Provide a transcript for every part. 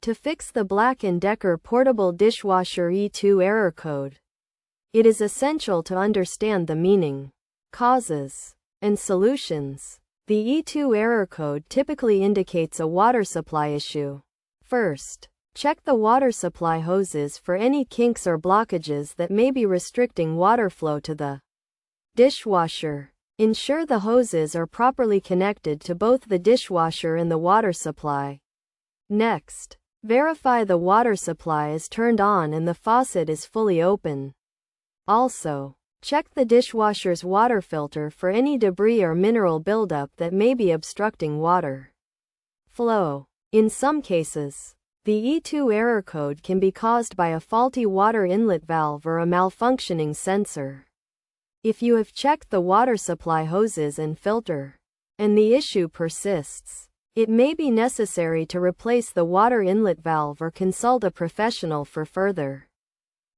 To fix the Black & Decker Portable Dishwasher E2 error code, it is essential to understand the meaning, causes, and solutions. The E2 error code typically indicates a water supply issue. First, check the water supply hoses for any kinks or blockages that may be restricting water flow to the dishwasher. Ensure the hoses are properly connected to both the dishwasher and the water supply. Next, verify the water supply is turned on and the faucet is fully open. Also, check the dishwasher's water filter for any debris or mineral buildup that may be obstructing water flow. In some cases, the E2 error code can be caused by a faulty water inlet valve or a malfunctioning sensor. If you have checked the water supply hoses and filter, and the issue persists, it may be necessary to replace the water inlet valve or consult a professional for further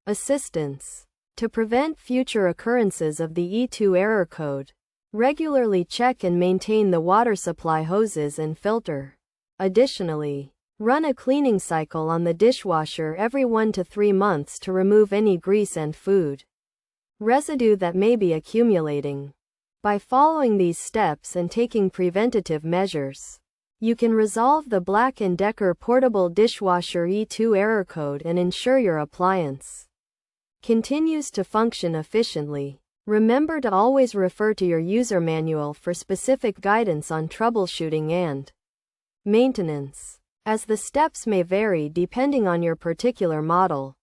assistance. To prevent future occurrences of the E2 error code, regularly check and maintain the water supply hoses and filter. Additionally, run a cleaning cycle on the dishwasher every 1 to 3 months to remove any grease and food residue that may be accumulating. By following these steps and taking preventative measures, you can resolve the Black & Decker Portable Dishwasher E2 error code and ensure your appliance continues to function efficiently. Remember to always refer to your user manual for specific guidance on troubleshooting and maintenance, as the steps may vary depending on your particular model.